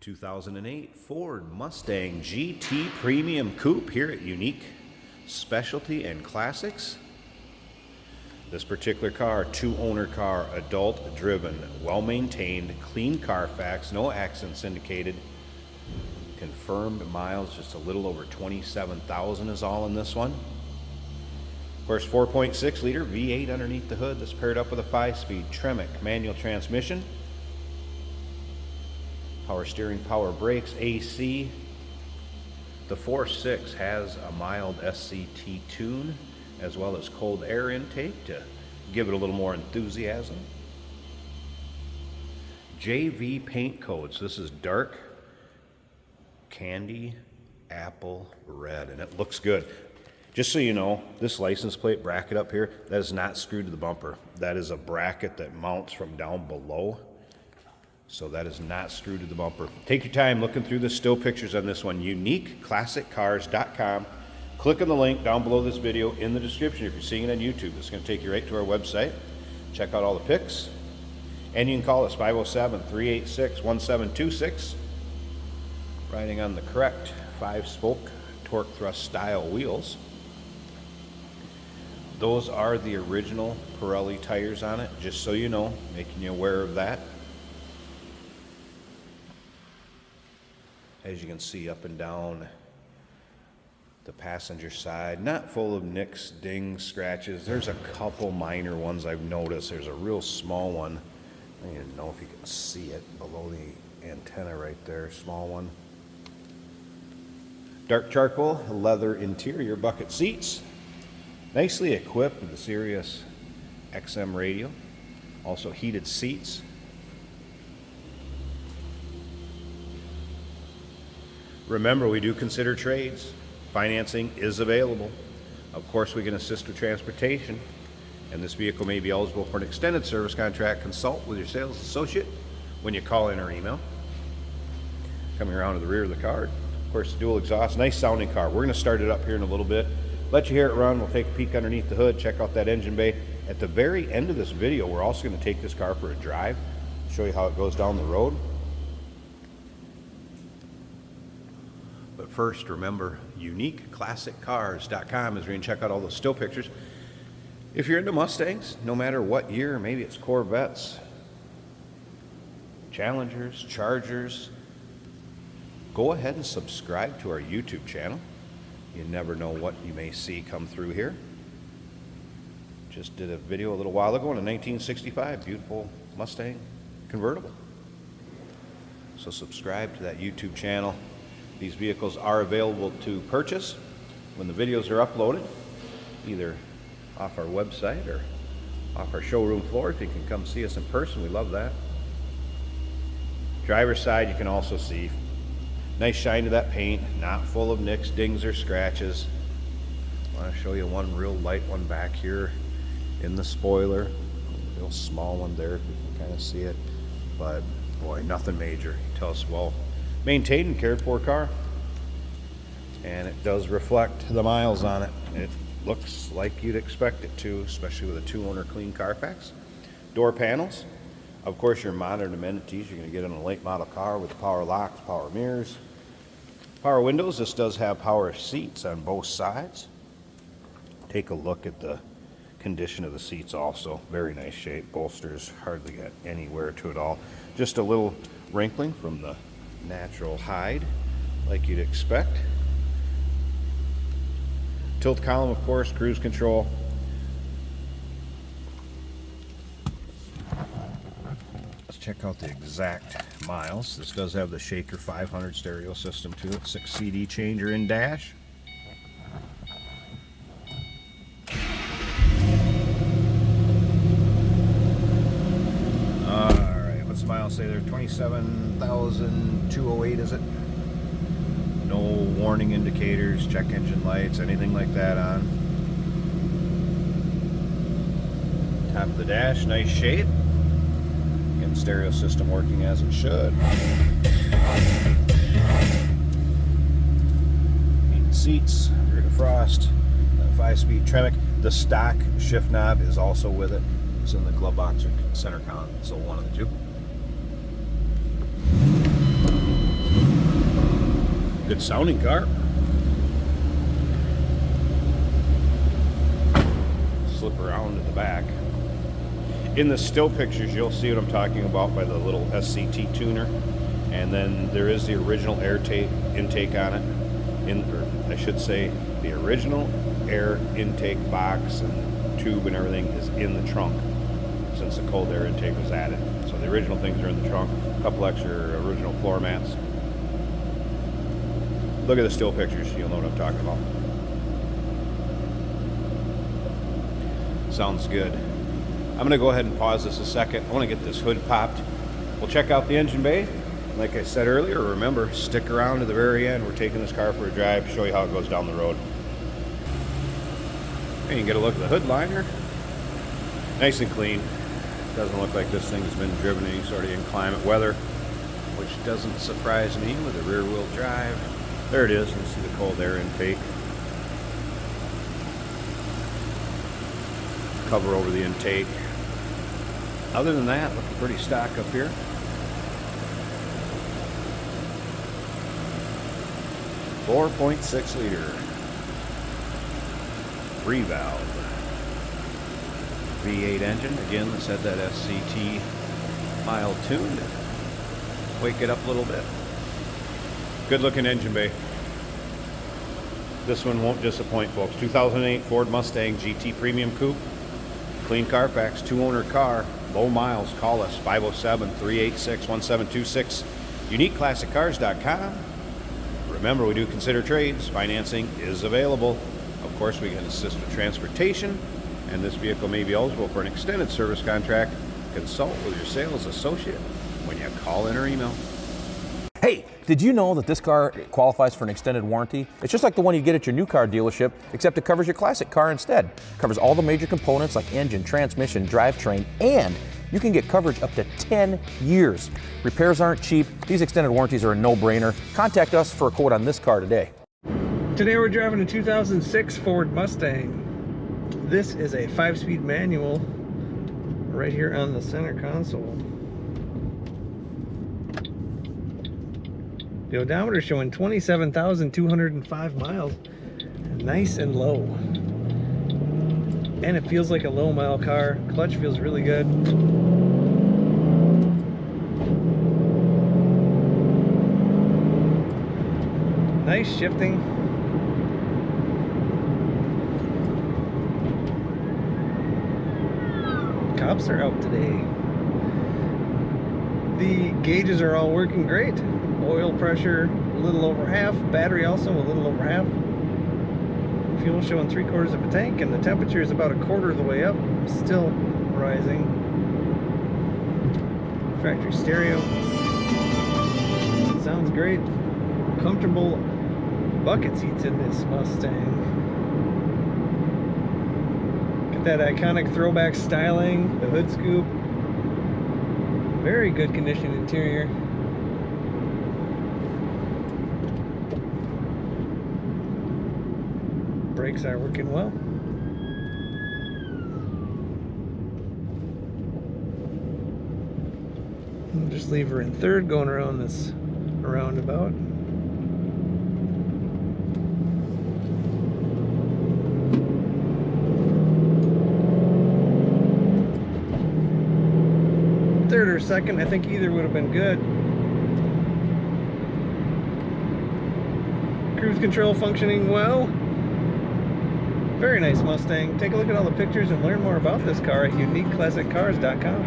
2008 Ford Mustang GT Premium Coupe here at Unique Specialty and Classics. This particular car, two-owner car, adult-driven, well-maintained, clean Carfax, no accidents indicated, confirmed miles, just a little over 27,000 is all in this one. Of course, 4.6 liter V8 underneath the hood. That's paired up with a 5-speed Tremec manual transmission. Power steering, power brakes, AC. The 4.6 has a mild SCT tune as well as cold air intake to give it a little more enthusiasm. JV paint codes. This is dark candy apple red, and it looks good. Just so you know, this license plate bracket up here, that is not screwed to the bumper. That is a bracket that mounts from down below. So that is not screwed to the bumper. Take your time looking through the still pictures on this one. UniqueClassicCars.com. Click on the link down below this video in the description if you're seeing it on YouTube. It's going to take you right to our website. Check out all the pics. And you can call us 507-386-1726. Riding on the correct 5-spoke torque thrust style wheels. Those are the original Pirelli tires on it, just so you know, making you aware of that. As you can see up and down the passenger side, not full of nicks, dings, scratches. There's a couple minor ones I've noticed. There's a real small one. I don't even know if you can see it below the antenna right there, small one. Dark charcoal, leather interior, bucket seats. Nicely equipped with the Sirius XM radio. Also heated seats. Remember, we do consider trades. Financing is available. Of course, we can assist with transportation, and this vehicle may be eligible for an extended service contract. Consult with your sales associate when you call in or email. Coming around to the rear of the car, of course, dual exhaust, nice sounding car. We're going to start it up here in a little bit, let you hear it run. We'll take a peek underneath the hood, check out that engine bay. At the very end of this video, we're also going to take this car for a drive, show you how it goes down the road. But first, remember, UniqueClassicCars.com is where you can check out all those still pictures. If you're into Mustangs, no matter what year, maybe it's Corvettes, Challengers, Chargers, go ahead and subscribe to our YouTube channel. You never know what you may see come through here. Just did a video a little while ago on a 1965 beautiful Mustang convertible. So subscribe to that YouTube channel. These vehicles are available to purchase when the videos are uploaded, either off our website or off our showroom floor. If you can come see us in person, we love that. Driver's side, you can also see nice shine to that paint, not full of nicks, dings, or scratches. I want to show you one real light one back here in the spoiler. A real small one there, if you can kind of see it. But boy, nothing major. You tell us, well, maintained and cared for car, and it does reflect the miles on it. It looks like you'd expect it to, especially with a two-owner clean Carfax. Door panels, of course, your modern amenities you're going to get in a late model car with the power locks, power mirrors, power windows. This does have power seats on both sides. Take a look at the condition of the seats also. Very nice shape. Bolsters hardly got anywhere to it all. Just a little wrinkling from the natural hide like you'd expect. Tilt column, of course, cruise control. Let's check out the exact miles. This does have the Shaker 500 stereo system to it, 6 CD changer in dash. Alright, what's the miles say there? 27,208, is it? No warning indicators, check engine lights, anything like that on. Top of the dash, nice shape. Again, stereo system working as it should. Heated seats, rear defrost, 5-speed Tremec. The stock shift knob is also with it. It's in the glove box or center console, one of the two. Good sounding car. Slip around in the back. In the still pictures, you'll see what I'm talking about by the little SCT tuner. And then there is the original air intake on it. Or I should say, the original air intake box and tube and everything is in the trunk since the cold air intake was added. So the original things are in the trunk. A couple extra original floor mats. Look at the still pictures, you'll know what I'm talking about. Sounds good. I'm going to go ahead and pause this a second. I want to get this hood popped. We'll check out the engine bay. Like I said earlier, remember, stick around to the very end. We're taking this car for a drive, show you how it goes down the road. And you can get a look at the hood liner. Nice and clean. Doesn't look like this thing's been driven any sort of inclement weather, which doesn't surprise me with a rear wheel drive. There it is. You can see the cold air intake. Cover over the intake. Other than that, looking pretty stock up here. .6 liter 3-valve V8 engine. Again, let's have that SCT mild tuned. Wake it up a little bit. Good looking engine bay. This one won't disappoint, folks. 2008 Ford Mustang GT Premium Coupe. Clean Carfax, 2-owner car, low miles. Call us 507-386-1726. UniqueClassicCars.com. Remember, we do consider trades. Financing is available. Of course, we can assist with transportation, and this vehicle may be eligible for an extended service contract. Consult with your sales associate when you call in or email. Hey, did you know that this car qualifies for an extended warranty? It's just like the one you get at your new car dealership, except it covers your classic car instead. It covers all the major components like engine, transmission, drivetrain, and you can get coverage up to 10 years. Repairs aren't cheap. These extended warranties are a no-brainer. Contact us for a quote on this car today. Today we're driving a 2006 Ford Mustang. This is a 5-speed manual right here on the center console. The odometer showing 27,205 miles. Nice and low. And it feels like a low mile car. Clutch feels really good. Nice shifting. Cops are out today. The gauges are all working great. Oil pressure a little over half. Battery also a little over half. Fuel showing 3/4 of a tank, and the temperature is about 1/4 of the way up. Still rising. Factory stereo. Sounds great. Comfortable bucket seats in this Mustang. Get that iconic throwback styling, the hood scoop. Very good condition interior. Brakes are working well. We'll just leave her in third going around this roundabout. Third or second, I think either would have been good. Cruise control functioning well. Very nice Mustang. Take a look at all the pictures and learn more about this car at UniqueClassicCars.com.